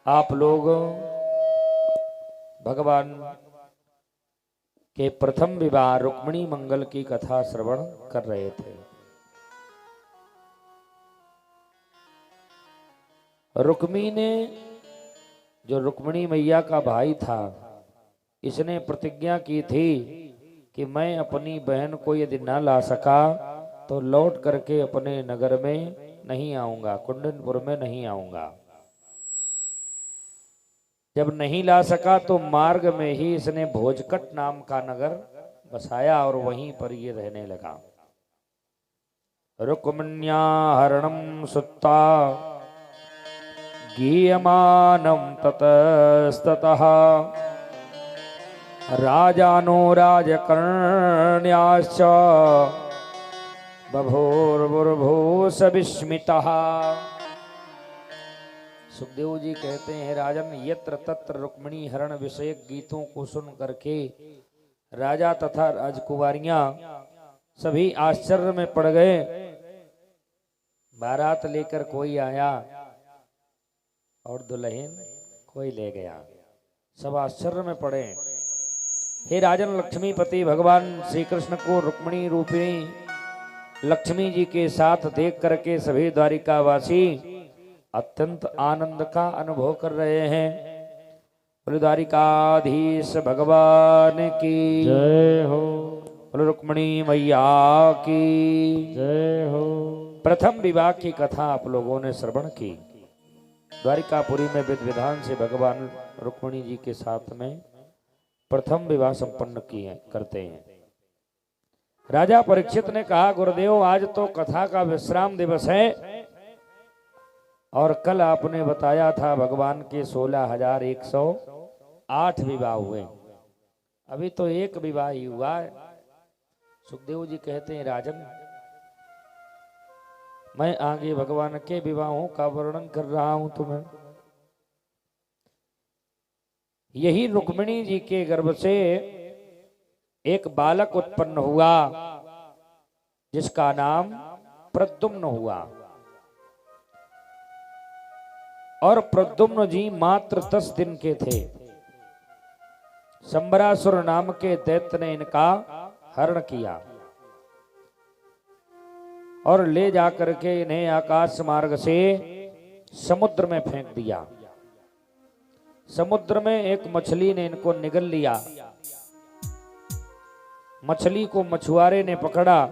आप लोग भगवान के प्रथम विवाह रुक्मिणी मंगल की कथा श्रवण कर रहे थे। रुक्मी ने, जो रुक्मिणी मैया का भाई था, इसने प्रतिज्ञा की थी कि मैं अपनी बहन को यदि न ला सका तो लौट करके अपने नगर में नहीं आऊंगा, कुंडनपुर में नहीं आऊंगा। जब नहीं ला सका तो मार्ग में ही इसने भोजकट नाम का नगर बसाया और वहीं पर ये रहने लगा। रुक्मिण्या हरणम सुत्ता गीयमानं ततस्ततः राजानो राजकर्ण्याश्च बभूर्भुर्भूष विस्मितः। सुखदेव जी कहते हैं, राजन, यत्र तत्र रुक्मिणी हरण विषयक गीतों को सुन करके राजा तथा राजकुमारियां सभी आश्चर्य में पड़ गए। बारात लेकर कोई आया और दुल्हन कोई ले गया, सब आश्चर्य में पड़े। हे राजन, लक्ष्मीपति भगवान श्री कृष्ण को रुक्मिणी रूपिणी लक्ष्मी जी के साथ देख करके सभी द्वारिकावासी अत्यंत आनंद का अनुभव कर रहे हैं। द्वारिकाधीश भगवान की जय हो। रुक्मिणी मैया की जय हो। प्रथम विवाह की कथा आप लोगों ने श्रवण की। द्वारिकापुरी में विधि विधान से भगवान रुक्मिणी जी के साथ में प्रथम विवाह संपन्न किए करते हैं। राजा परीक्षित ने कहा, गुरुदेव, आज तो कथा का विश्राम दिवस है और कल आपने बताया था भगवान के 16,108 विवाह हुए, अभी तो एक विवाह ही हुआ है। सुखदेव जी कहते हैं, राजन, मैं आगे भगवान के विवाहों का वर्णन कर रहा हूं तुम्हें। यही रुक्मिणी जी के गर्भ से एक बालक उत्पन्न हुआ जिसका नाम प्रद्युम्न हुआ। और प्रद्युम्न जी मात्र 10 दिन के थे। शंबरासुर नाम के दैत्य ने इनका हरण किया और ले जाकर के इन्हें आकाश मार्ग से समुद्र में फेंक दिया। समुद्र में एक मछली ने इनको निगल लिया। मछली को मछुआरे ने पकड़ा।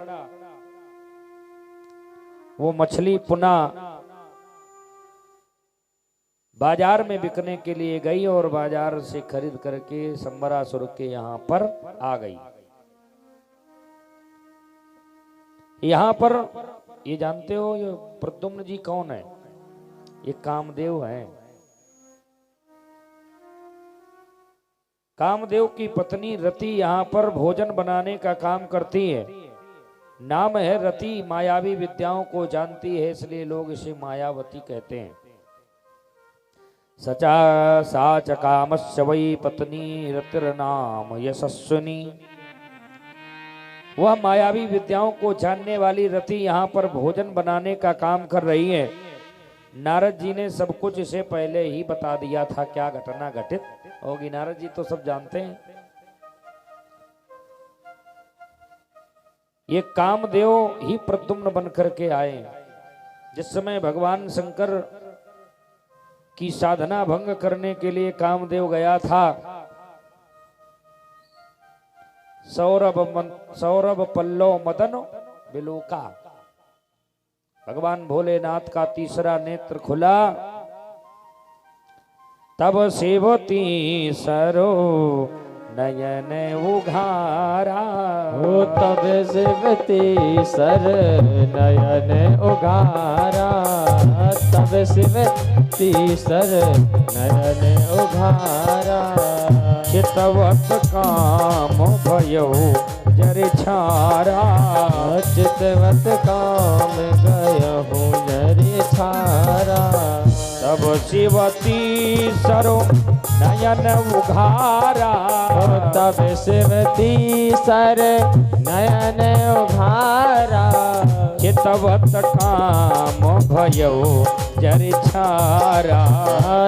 वो मछली पुनः बाजार में बिकने के लिए गई और बाजार से खरीद करके शंबरासुर के यहां पर आ गई। यहां पर ये जानते हो, ये प्रद्युम्न जी कौन है? ये कामदेव हैं। कामदेव की पत्नी रति यहां पर भोजन बनाने का काम करती है। नाम है रति, मायावी विद्याओं को जानती है, इसलिए लोग इसे मायावती कहते हैं। सचा साच कामस्य वै पत्नी रतिर्नाम यशस्विनी। वह मायावी विद्याओं को जानने वाली रति यहाँ पर भोजन बनाने का काम कर रही है। नारद जी ने सब कुछ इसे पहले ही बता दिया था, क्या घटना घटित होगी। नारद जी तो सब जानते हैं। ये कामदेव ही प्रद्युम्न बन करके आए। जिस समय भगवान शंकर की साधना भंग करने के लिए कामदेव गया था, सौरभ पल्लव मदन विलोका, भगवान भोलेनाथ का तीसरा नेत्र खुला। तब सेवती सरो नयन उघारा। हो तब शिवती सर नयन उघारा। तब शिवती सर नयन उघारा। चितवत काम भयो जर छारा। चितवत काम गयहु जरि छारा। तब शिवती सरो नयन उघारा। तब शिवती सर नयन उघारा। चितवत काम भयो जर छारा।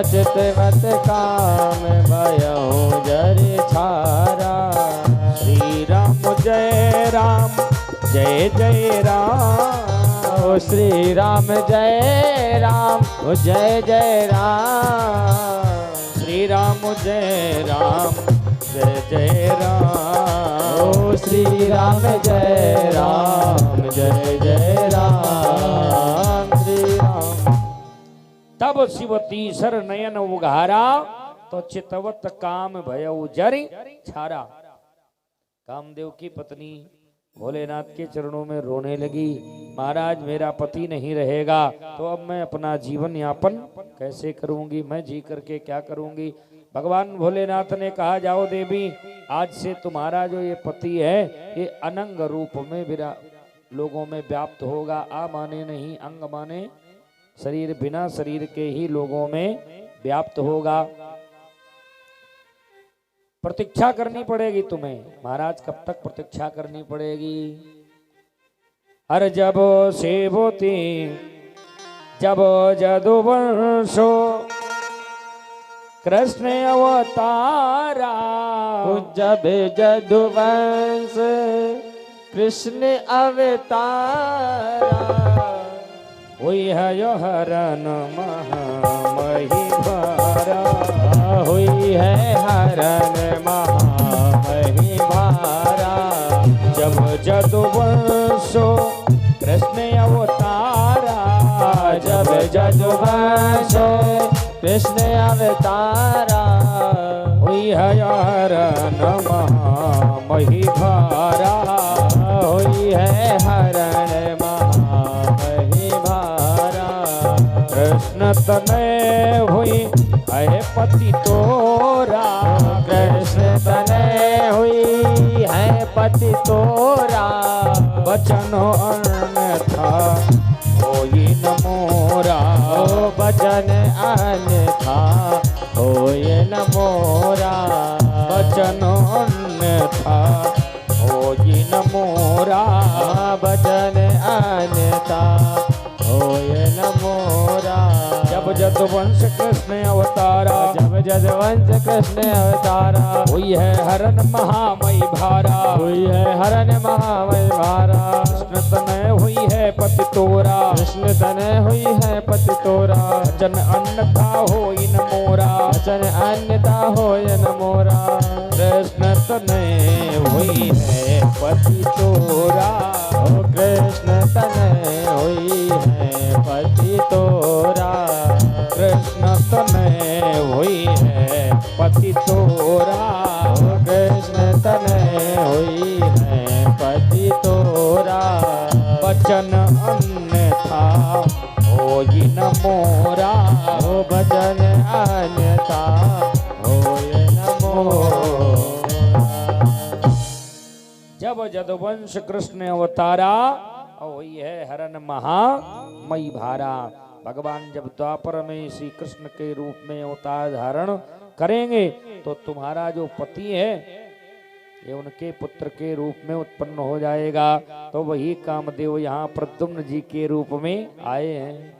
चितवत काम भयहु जर छारा। श्री राम जय राम जय जय राम। ओ श्री राम जय राम ओ जय जय राम। श्री राम जय राम जय जय राम। ओ श्री राम जय राम जय जय राम। श्री राम। तब शिव तीसर नयन उघारा तो चितवत काम भयउ जरि छारा। कामदेव की पत्नी भोलेनाथ के चरणों में रोने लगी, महाराज मेरा पति नहीं रहेगा तो अब मैं अपना जीवन यापन कैसे करूंगी, मैं जी करके क्या करूंगी। भगवान भोलेनाथ ने कहा जाओ देवी, आज से तुम्हारा जो ये पति है ये अनंग रूप में लोगों में व्याप्त होगा। आ माने नहीं, अंग माने शरीर, बिना शरीर के ही लोगों में व्याप्त होगा। प्रतीक्षा करनी पड़ेगी तुम्हें। महाराज कब तक प्रतीक्षा करनी पड़ेगी? अरे जब सेवती जब जदुवंशो कृष्ण अवतारा। जब जदुवंश कृष्ण अवतारा। हुई है यो हरन महामही भारा। हुई है हरन महामही भारा। जब जदुवंशो कृष्ण अवतारा। जब जदुवंश कृष्ण अवतारा। हुई है हरन महामही भारा। हुई है हरण महामही भारा। कृष्ण तनय हुई है पति तोरा। कृष्ण तनय हुई है पति तोरा। बचन अन्यथा होई न मोरा। ओ बचन अन्यथा होय न मोरा। बचन अन्यथा होई न मोरा। बचन अन्यथा होय न मोरा। जब जदुवंश कृष्ण अवतारा। जब जदुवंश कृष्ण अवतारा। हुई है हरन महामयी भारा। हुई है हरन महामयी भारा। कृष्ण तनय हुई है पति तोरा। कृष्ण तनय हुई है पति तोरा। वचन अन्यथा होई न मोरा। वचन अन्यथा होय न मोरा। कृष्ण तनय हुई है पति तोरा। ओ कृष्ण तनय हुई है पति तोरा। कृष्ण तनय हुई है पति तोरा। ओ कृष्ण तनय हुई है पति तोरा। वचन अन्यथा होई न मोरा। ओ भजन अन्यथा होय न मोरा। जब जदुवंश कृष्ण अवतारा। हुई है हरन महामयी भारा। भगवान जब द्वापर में श्री कृष्ण के रूप में अवतार धारण करेंगे तो तुम्हारा जो पति है ये उनके पुत्र के रूप में उत्पन्न हो जाएगा। तो वही कामदेव यहाँ प्रद्युम्न जी के रूप में आए हैं।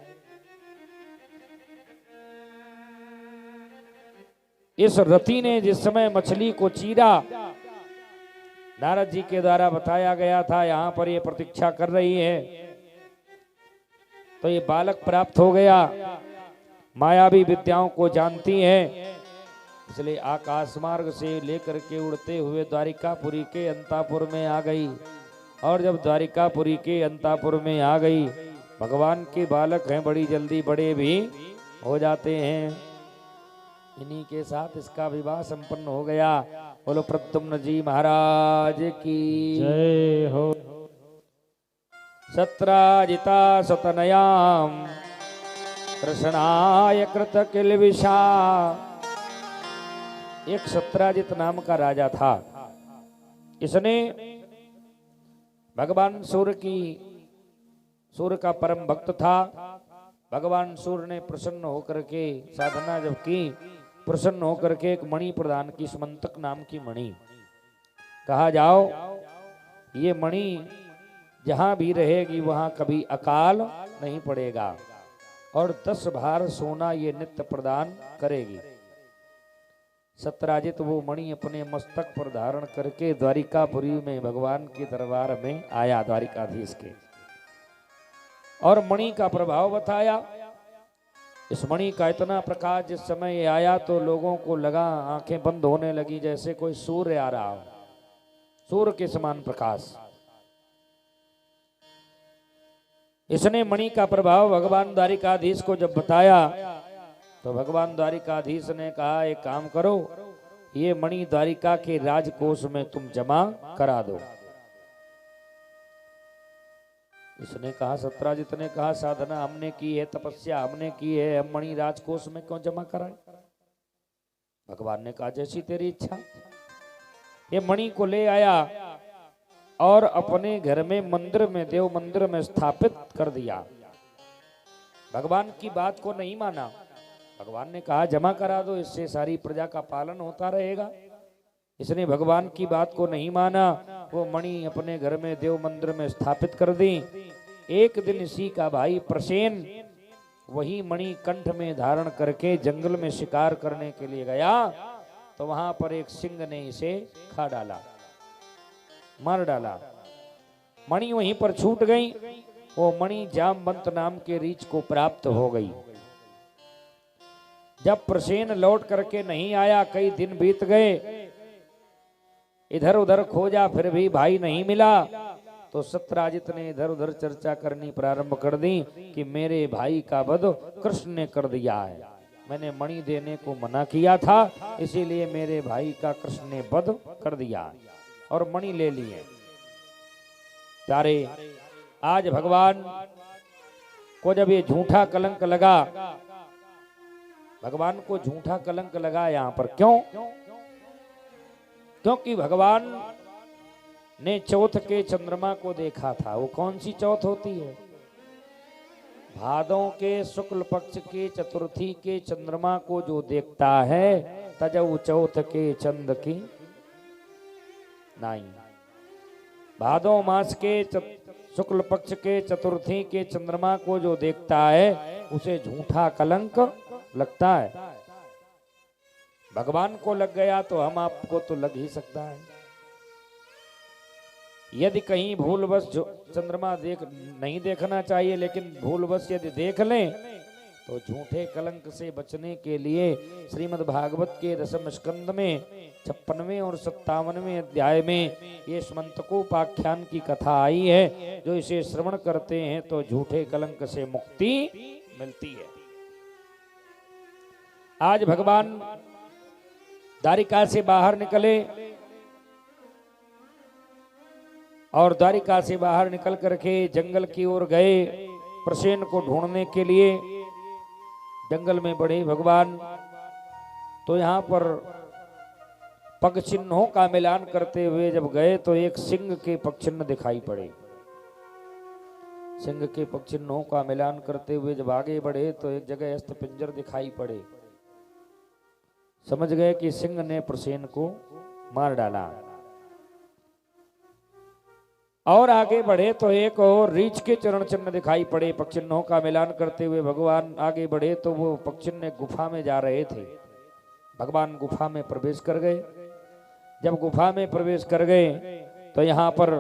इस रति ने जिस समय मछली को चीरा, नारद जी के द्वारा बताया गया था यहाँ पर ये प्रतीक्षा कर रही है, तो ये बालक प्राप्त हो गया। मायावी विद्याओं को जानती है, इसलिए आकाश मार्ग से लेकर के उड़ते हुए द्वारिकापुरी के अंतापुर में आ गई। और जब द्वारिकापुरी के अंतापुर में आ गई, भगवान के बालक हैं, बड़ी जल्दी बड़े भी हो जाते हैं। इन्हीं के साथ इसका विवाह संपन्न हो गया। बोलो प्रद्युम्न जी महाराज की जय हो। सत्राजिता सतनयाम कृष्णाय कृत किलविषा। एक सत्राजित नाम का राजा था। इसने भगवान सूर्य का परम भक्त था। भगवान सूर्य ने प्रसन्न होकर के साधना जब की, प्रसन्न होकर के एक मणि प्रदान की, समंतक नाम की मणि। कहा जाओ ये मणि जहां भी रहेगी वहां कभी अकाल नहीं पड़ेगा। और 10 भार सोना ये नित्य प्रदान करेगी। सत्यराजित वो मणि अपने मस्तक पर धारण करके द्वारिकापुरी में भगवान के दरबार में आया, द्वारिकाधीश के, और मणि का प्रभाव बताया। इस मणि का इतना प्रकाश जिस समय ये आया तो लोगों को लगा, आंखें बंद होने लगी जैसे कोई सूर्य आ रहा हो, सूर्य के समान प्रकाश। इसने मणि का प्रभाव भगवान द्वारिकाधीश को जब बताया तो भगवान द्वारिकाधीश ने कहा, एक काम करो, ये मणि द्वारिका के राजकोष में तुम जमा करा दो। इसने कहा, सत्यराजित ने कहा, साधना हमने की है, तपस्या हमने की है, हम मणि राजकोष में क्यों जमा कराए? भगवान ने कहा, जैसी तेरी इच्छा। ये मणि को ले आया और अपने घर में मंदिर में, देव मंदिर में स्थापित कर दिया। भगवान की बात को नहीं माना। भगवान ने कहा जमा करा दो, इससे सारी प्रजा का पालन होता रहेगा। इसने भगवान की बात को नहीं माना, वो मणि अपने घर में देव मंदिर में स्थापित कर दी। एक दिन इसी का भाई प्रसेन वही मणि कंठ में धारण करके जंगल में शिकार करने के लिए गया तो वहां पर एक सिंह ने इसे खा डाला, मार डाला। मणि वहीं पर छूट गई। वो मणि जामवंत नाम के रीछ को प्राप्त हो गई। जब प्रसेन लौट करके नहीं आया, कई दिन बीत गए, इधर उधर खोजा फिर भी भाई नहीं मिला, तो सत्यराजित ने इधर उधर चर्चा करनी प्रारंभ कर दी कि मेरे भाई का वध कृष्ण ने कर दिया है। मैंने मणि देने को मना किया था, इसीलिए मेरे भाई का कृष्ण ने वध कर दिया और मणि ले लिए। प्यारे, आज भगवान को जब ये झूठा कलंक लगा, भगवान को झूठा कलंक लगा यहां पर, क्यों? क्योंकि भगवान ने चौथ के चंद्रमा को देखा था। वो कौन सी चौथ होती है? भादों के शुक्ल पक्ष के चतुर्थी के चंद्रमा को जो देखता है, तजऊ चौथ के चंद की नहीं। भादों मास के शुक्ल पक्ष के चतुर्थी के चंद्रमा को जो देखता है उसे झूठा कलंक लगता है। भगवान को लग गया तो हम आपको तो लग ही सकता है। यदि कहीं भूलवश चंद्रमा नहीं देखना चाहिए, लेकिन भूलवश यदि देख लें तो झूठे कलंक से बचने के लिए श्रीमद् भागवत के दशम स्कंद में 56वें और 57वें अध्याय में ये स्मंतकोपाख्यान की कथा आई है। जो इसे श्रवण करते हैं तो झूठे कलंक से मुक्ति मिलती है। आज भगवान द्वारिका से बाहर निकले और द्वारिका से बाहर निकल करके जंगल की ओर गए प्रसेन को ढूंढने के लिए। जंगल में बढ़े भगवान, तो यहाँ पर पग चिन्हों का मिलान करते हुए जब गए तो एक सिंह के पग चिन्ह दिखाई पड़े। सिंह के पग चिन्हों का मिलान करते हुए जब आगे बढ़े तो एक जगह अस्थ पिंजर दिखाई पड़े। समझ गए कि सिंह ने प्रसेन को मार डाला। और आगे बढ़े तो एक और रीछ के चरण चिन्ह दिखाई पड़े। पग चिन्हों का मिलान करते हुए भगवान आगे बढ़े तो वो पग चिन्ह गुफा में जा रहे थे। भगवान गुफा में प्रवेश कर गए। जब गुफा में प्रवेश कर गए तो यहाँ पर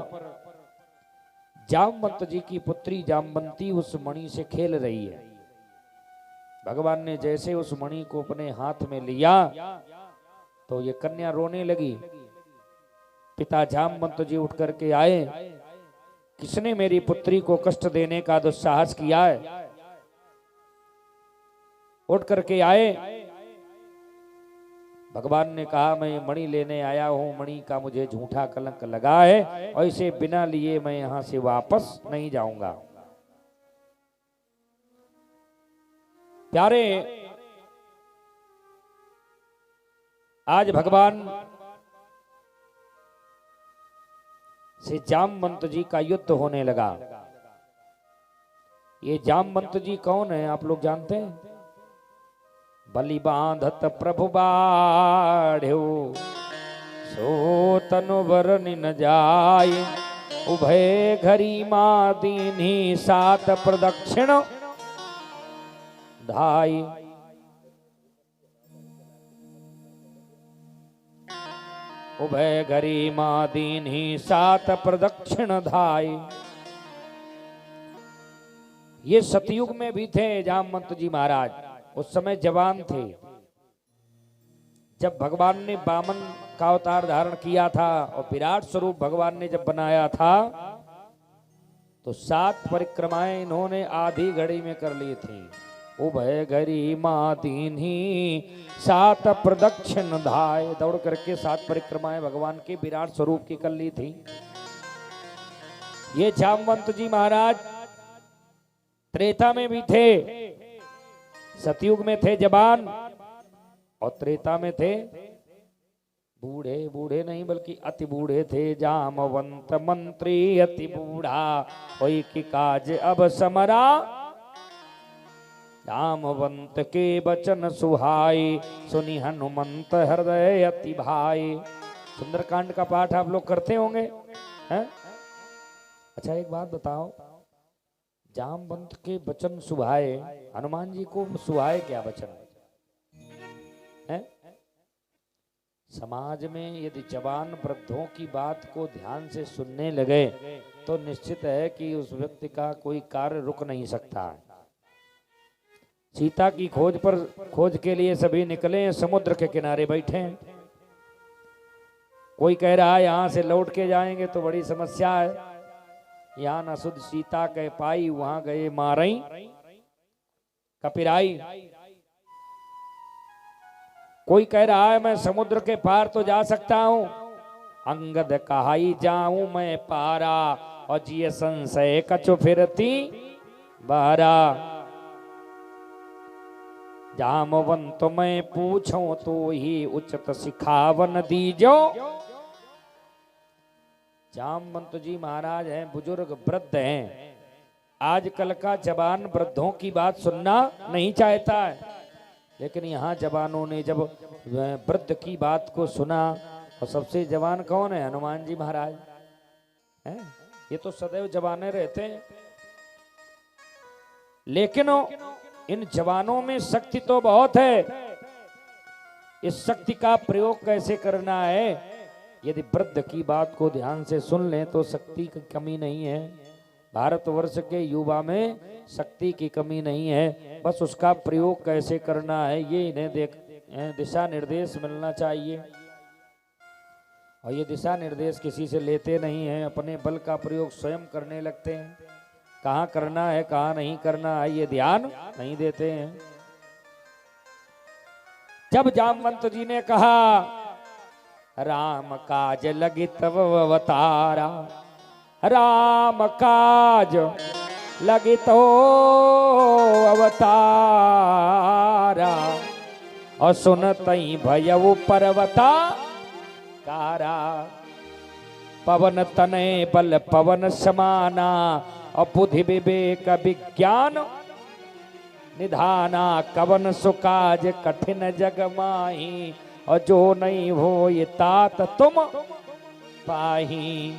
जामवंत जी की पुत्री जामवंती उस मणि से खेल रही है। भगवान ने जैसे उस मणि को अपने हाथ में लिया तो ये कन्या रोने लगी। पिता जामवंत जी उठ करके आए, किसने मेरी पुत्री को कष्ट देने का दुस्साहस किया है? उठ करके आए। भगवान ने कहा मैं मणि लेने आया हूं, मणि का मुझे झूठा कलंक लगा है और इसे बिना लिए मैं यहां से वापस नहीं जाऊंगा। प्यारे, आज भगवान से जामवंत जी का युद्ध होने लगा। ये जामवंत जी कौन है आप लोग जानते हैं? बलि बांधत प्रभु बाढ़ो सो तनु बरनि न जाय, उभय घरी माँ दीन्ही सात प्रदक्षिण धाई। उभय घरी माँ दीन ही 7 प्रदक्षिण धाई। ये सतयुग में भी थे जामवंत जी महाराज, उस समय जवान थे। जब भगवान ने वामन का अवतार धारण किया था और विराट स्वरूप भगवान ने जब बनाया था तो 7 परिक्रमाएं इन्होंने आधी घड़ी में कर ली थी। उभय घरी माँ दीन ही 7 प्रदक्षिण धाय, दौड़ करके 7 परिक्रमाएं भगवान के विराट स्वरूप की कर ली थी। ये जामवंत जी महाराज त्रेता में भी थे, सतयुग में थे जवान और त्रेता में थे बूढ़े। बूढ़े नहीं बल्कि अति बूढ़े थे। जामवंत मंत्री अति बूढ़ा, कोई की काज अब समरा। जामवंत के बचन सुहाई, सुनी हनुमंत हृदय अति भाई। सुंदरकांड का पाठ आप लोग करते होंगे हैं? अच्छा एक बात बताओ, जामवंत के बचन सुहाए, हनुमान जी को सुहाए क्या बचन है? समाज में यदि जवान वृद्धों की बात को ध्यान से सुनने लगे तो निश्चित है कि उस व्यक्ति का कोई कार्य रुक नहीं सकता। सीता की खोज के लिए सभी निकले, समुद्र के किनारे बैठे हैं। कोई कह रहा है यहां से लौट के जाएंगे तो बड़ी समस्या है, यहाँ न सुध सीता कह पाई, वहां गए मारई कपिराई। कोई कह रहा है मैं समुद्र के पार तो जा सकता हूं, अंगद कहाई जाऊं मैं पारा, और जिये संशय कछु फिरती बारा। जामवंत मैं पूछूं तो ही उचित सिखावन दीजो। जामवंत जी महाराज हैं, बुजुर्ग वृद्ध हैं। आजकल का जवान वृद्धों की बात सुनना नहीं चाहता है, लेकिन यहाँ जवानों ने जब वृद्ध की बात को सुना, और सबसे जवान कौन है? हनुमान जी महाराज हैं। ये तो सदैव जवाने रहते हैं, लेकिन इन जवानों में शक्ति तो बहुत है। इस शक्ति का प्रयोग कैसे करना है? यदि वृद्ध की बात को ध्यान से सुन लें तो शक्ति की कमी नहीं है। भारतवर्ष के युवा में शक्ति की कमी नहीं है, बस उसका प्रयोग कैसे करना है ये इन्हें दिशा निर्देश मिलना चाहिए। और ये दिशा निर्देश किसी से लेते नहीं हैं, अपने बल का प्रयोग स्वयं करने लगते हैं। कहाँ करना है कहाँ नहीं करना है ये ध्यान नहीं देते हैं। जब जामवंत जी ने कहा राम काज लगी तब अवतारा, राम काज लगी तो अवतारा, और सुनतई भयउ पर्वता कारा। पवन तनय बल पवन समाना, और बुद्धि विवेक विज्ञान निधाना। कवन सुकाज कठिन जग माही, और जो नहीं हो ये तात तुम पाही।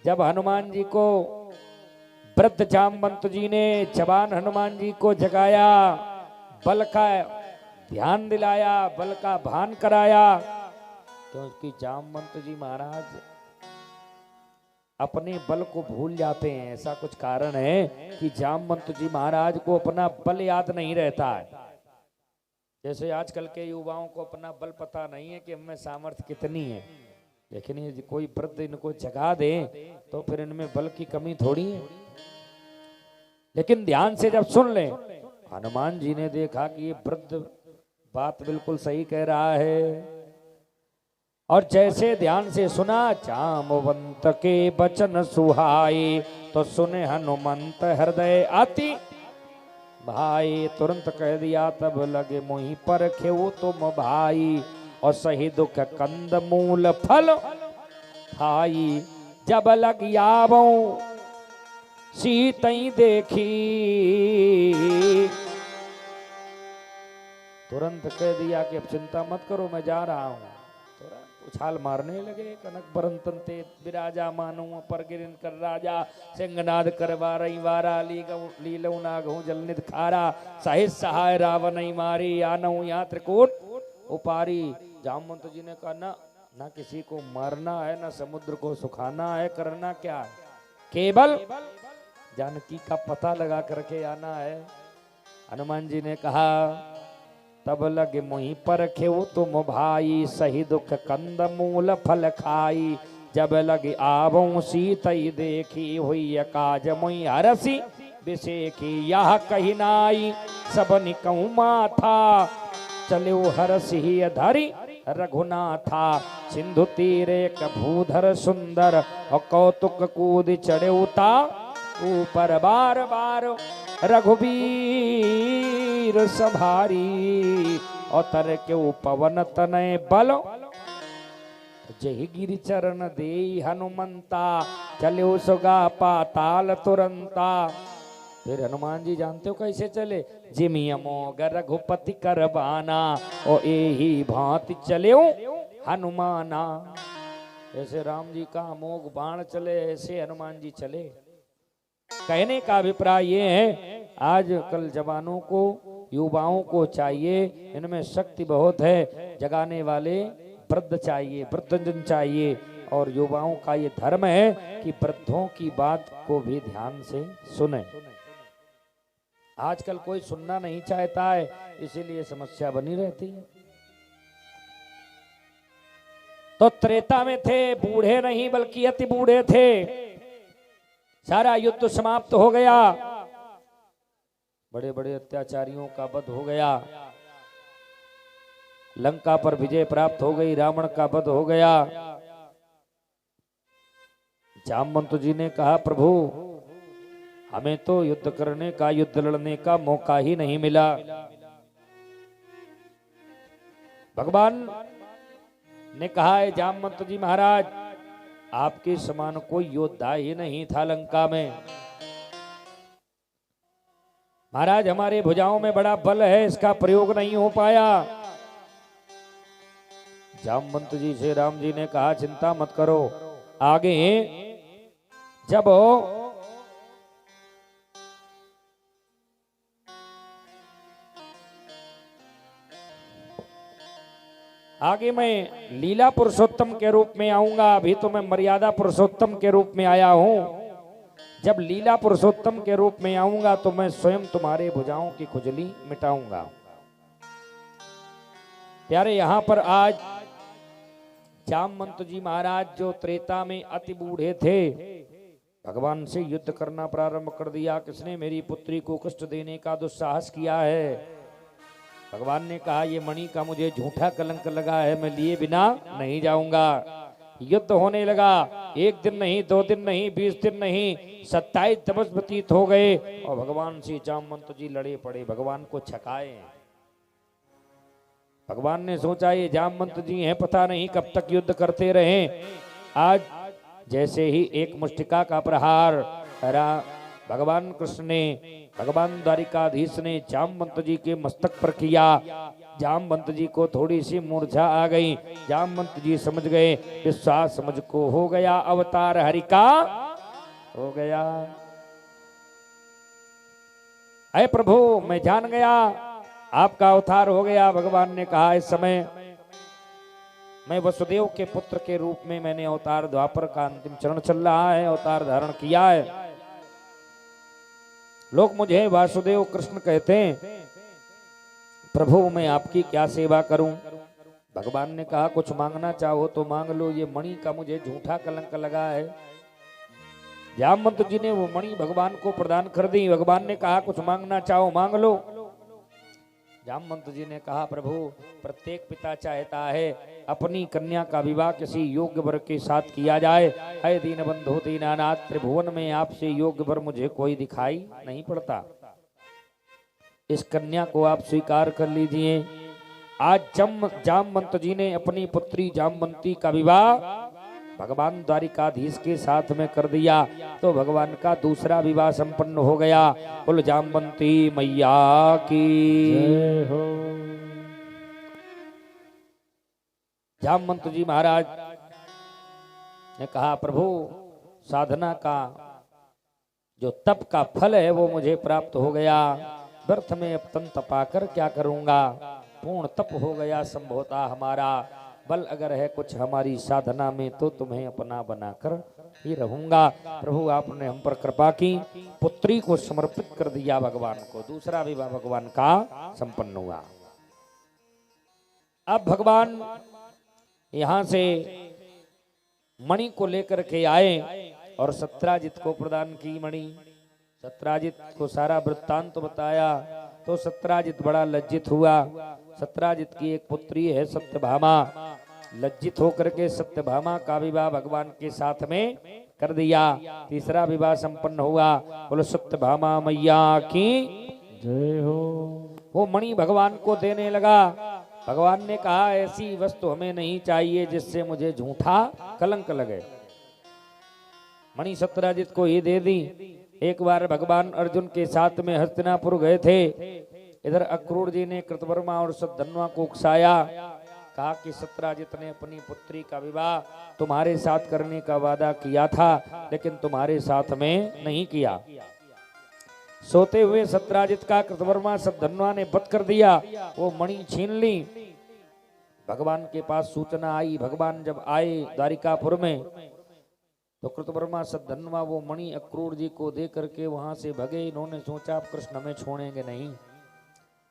जब हनुमान जी को वृद्ध जामवंत जी ने जवान हनुमान जी को जगाया, बल का ध्यान दिलाया, बल का भान कराया, तो उसकी जामवंत जी महाराज अपने बल को भूल जाते हैं। ऐसा कुछ कारण है कि जामवंत जी महाराज को अपना बल याद नहीं रहता है। जैसे आजकल के युवाओं को अपना बल पता नहीं है कि हमें सामर्थ्य कितनी है, लेकिन ये कोई वृद्ध इनको जगा दे तो फिर इनमें बल की कमी थोड़ी है। लेकिन ध्यान से जब सुन ले, हनुमान जी ने देखा कि ये वृद्ध बात बिल्कुल सही कह रहा है, और जैसे ध्यान से सुना जामवंत के बचन सुहाई, तो सुने हनुमंत हृदय अति भाई। तुरंत कह दिया तब लगे मोहि पर खेऊ तुम भाई, और सही दुख कंद मूल फल खाई। जब लग आवो सीतई देखी, तुरंत कह दिया कि अब चिंता मत करो मैं जा रहा हूं। थोड़ा उछाल मारने लगे। कनक बरंतन ते विराजा मानो पर गिरिन कर राजा, सिंहनाद कर वारई वारा, लीलऊ नागहूं जलनिध खारा, सहित सहाय रावण मारी, आनऊ यहाँ त्रिकूट उपारी। जामवंत जी ने कहा ना किसी को मारना है, ना समुद्र को सुखाना है, करना क्या है, केवल जानकी का पता लगा करके आना है। हनुमान जी ने कहा तब लगे मुहि पर खेऊ तुम भाई, सही दुख कंद मूल फल खाई, जब लगे आवो सीतई देखी, हुई काज मुहि हरसी बिसेखी, यह कही नाई सब निकऊ माथा, चले हरसी धरी रघुनाथा, सिंधु तीरे भूधर सुंदर, और कौतुक कूद चढ़े उता ऊपर, बार बार रघुवीर सभारी, और तर के पवन तनय बल, जय गिरि चरण दे हनुमंता, चले सुगा पाताल तुरंता। फिर हनुमान जी जानते हो कैसे चले, जिमि अमोघ रघुपति करबाना, और एही भांति चले हनुमाना। ऐसे राम जी का अमोघ बाण चले, ऐसे हनुमान जी चले। कहने का अभिप्राय ये है, आज कल जवानों को, युवाओं को चाहिए, इनमें शक्ति बहुत है, जगाने वाले वृद्ध चाहिए, वृद्धजन चाहिए। और युवाओं का ये धर्म है कि वृद्धों की बात को भी ध्यान से सुने। आजकल कोई सुनना नहीं चाहता है, इसीलिए समस्या बनी रहती है। तो त्रेता में थे, बूढ़े नहीं बल्कि अति बूढ़े थे, सारा युद्ध समाप्त हो गया, बड़े बड़े अत्याचारियों का वध हो गया, लंका पर विजय प्राप्त हो गई, रावण का वध हो गया। जामवंत जी ने कहा प्रभु हमें तो युद्ध करने का, युद्ध लड़ने का मौका ही नहीं मिला। भगवान ने कहा है जामवंत जी महाराज, आपके समान कोई योद्धा ही नहीं था लंका में। महाराज हमारे भुजाओं में बड़ा बल है, इसका प्रयोग नहीं हो पाया। जामवंत जी से राम जी ने कहा चिंता मत करो, आगे जब आगे मैं लीला पुरुषोत्तम के रूप में आऊंगा, अभी तो मैं मर्यादा पुरुषोत्तम के रूप में आया हूं। जब लीला पुरुषोत्तम के रूप में आऊंगा तो मैं स्वयं तुम्हारे भुजाओं की खुजली मिटाऊंगा। प्यारे यहां पर आज जामवंत जी महाराज जो त्रेता में अति बूढ़े थे, भगवान से युद्ध करना प्रारंभ कर दिया। किसने मेरी पुत्री को कष्ट देने का दुस्साहस किया है? भगवान ने कहा ये मणि का मुझे झूठा कलंक लगा है, मैं लिए बिना नहीं जाऊंगा। युद्ध होने लगा, एक दिन नहीं, 2 दिन नहीं, 20 दिन नहीं, 27 दिवस व्यतीत हो गए और भगवान से जामवंत जी लड़े पड़े, भगवान को छकाए। भगवान ने सोचा ये जामवंत जी हैं, पता नहीं कब तक युद्ध करते रहे। आज जैसे ही एक मुष्टिका का प्रहार भगवान कृष्ण ने, भगवान द्वारिकाधीश ने जामवंत जी के मस्तक पर किया, जामवंत जी को थोड़ी सी मूर्छा आ गई। जामवंत जी समझ गए विश्वास मुझको हो गया, अवतार हरि का हो गया। अरे प्रभु मैं जान गया आपका अवतार हो गया। भगवान ने कहा इस समय मैं वसुदेव के पुत्र के रूप में मैंने अवतार, द्वापर का अंतिम चरण चल रहा है, अवतार धारण किया है। लोग मुझे वासुदेव कृष्ण कहते हैं। प्रभु मैं आपकी क्या सेवा करूं? भगवान ने कहा कुछ मांगना चाहो तो मांग लो, ये मणि का मुझे झूठा कलंक लगा है। जामवंत जी ने वो मणि भगवान को प्रदान कर दी। भगवान ने कहा कुछ मांगना चाहो मांग लो। जामवंत जी ने कहा प्रभु प्रत्येक पिता चाहता है अपनी कन्या का विवाह किसी योग्य वर के साथ किया जाए। है दीन बंधु दीनानाथ, त्रिभुवन में आपसे योग्य वर मुझे कोई दिखाई नहीं पड़ता। इस कन्या को आप स्वीकार कर लीजिए। आज जामवंत जी ने अपनी पुत्री जामवंती का विवाह भगवान द्वारिकाधीश के साथ में कर दिया, तो भगवान का दूसरा विवाह संपन्न हो गया। बोल जामवंती मैया की जय हो। जामवंत जी महाराज ने कहा प्रभु साधना का जो तप का फल है वो मुझे प्राप्त हो गया, व्यर्थ में अब तन तपाकर क्या करूंगा, पूर्ण तप हो गया संभवतः हमारा, बल अगर है कुछ हमारी साधना में तो तुम्हें अपना बनाकर ही रहूंगा। प्रभु आपने हम पर कृपा की, पुत्री को समर्पित कर दिया भगवान को, दूसरा विवाह भगवान का संपन्न हुआ। अब भगवान यहां से मणि को लेकर के आए और सत्राजित को प्रदान की मणि। सत्राजित को सारा वृत्तांत बताया तो सत्राजित बड़ा लज्जित हुआ। सत्राजित की एक पुत्री है सत्यभामा, लज्जित होकर के सत्यभामा का विवाह भगवान के साथ में कर दिया। तीसरा विवाह संपन्न हुआ। बोलो सत्यभामा मैया की जय हो। वो मणि भगवान को देने लगा। भगवान ने कहा ऐसी वस्तु हमें नहीं चाहिए जिससे मुझे झूठा कलंक लगे। मणि सत्राजित को ही दे दी। एक बार भगवान अर्जुन के साथ में हस्तिनापुर गए थे। इधर अक्रूर जी ने कृतवर्मा और सद्धन्वा को उकसाया, कहा कि सत्राजित ने अपनी पुत्री का विवाह तुम्हारे साथ करने का वादा किया था लेकिन तुम्हारे साथ में नहीं किया। सोते हुए सत्राजित का कृतवर्मा सद्धन्वा ने वध कर दिया। वो मणि छीन ली। भगवान के पास सूचना आई। भगवान जब आए द्वारिकापुर में तो कृतवर्मा सद्धन्वा वो मणि अक्रूर जी को दे करके वहां से भगे। इन्होंने सोचा अब कृष्ण हमें छोड़ेंगे नहीं।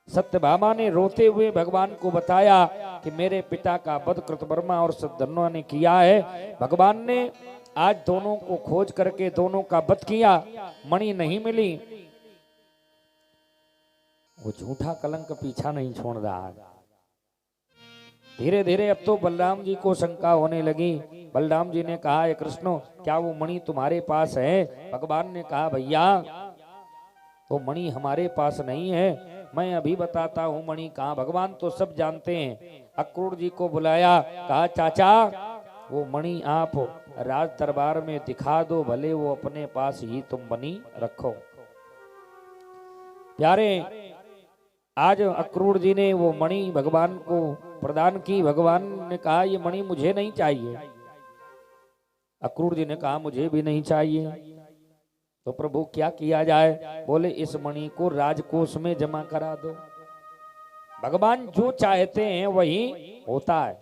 सत्यभामा ने रोते हुए भगवान को बताया कि मेरे पिता का वध कृतवर्मा और सद्धन्वा ने किया है। भगवान ने आज दोनों को खोज करके दोनों का वध किया, मणि नहीं मिली। वो झूठा कलंक पीछा नहीं छोड़ रहा। धीरे धीरे अब तो बलराम जी को शंका होने लगी। बलराम जी ने कहा हे कृष्ण क्या वो मणि तुम्हारे पास है? भगवान ने कहा भैया वो मणि हमारे पास नहीं है, मैं अभी बताता हूँ मणि कहाँ। भगवान तो सब जानते हैं। अक्रूर जी को बुलाया, कहा चाचा वो मणि आप राज दरबार में दिखा दो, भले वो अपने पास ही तुम मणि रखो। प्यारे आज अक्रूर जी ने वो मणि भगवान को प्रदान की। भगवान ने कहा ये मणि मुझे नहीं चाहिए। अक्रूर जी ने कहा मुझे भी नहीं चाहिए। तो प्रभु क्या किया जाए? बोले इस मणि को राजकोष में जमा करा दो। भगवान जो चाहते हैं वही होता है।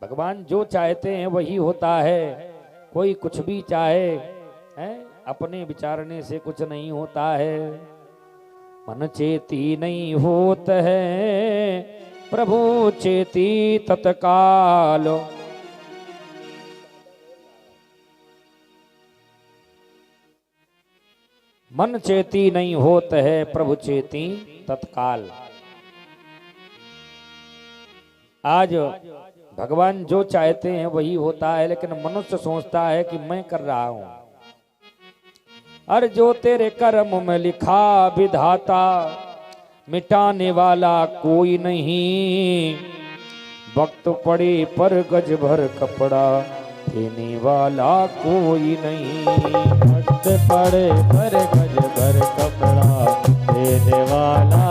भगवान जो चाहते हैं वही होता है। कोई कुछ भी चाहे है, अपने विचारने से कुछ नहीं होता है। मन चेती नहीं होत है, प्रभु चेती तत्काल। मन चेती नहीं होत है, प्रभु चेती तत्काल। आज भगवान जो चाहते हैं वही होता है, लेकिन मनुष्य सोचता है कि मैं कर रहा हूं। अरे जो तेरे कर्म में लिखा विधाता, मिटाने वाला कोई नहीं। वक्त पड़े पर गज भर कपड़ा, देने वाला कोई नहीं। वक्त पड़े पर गज भर कपड़ा, देने वाला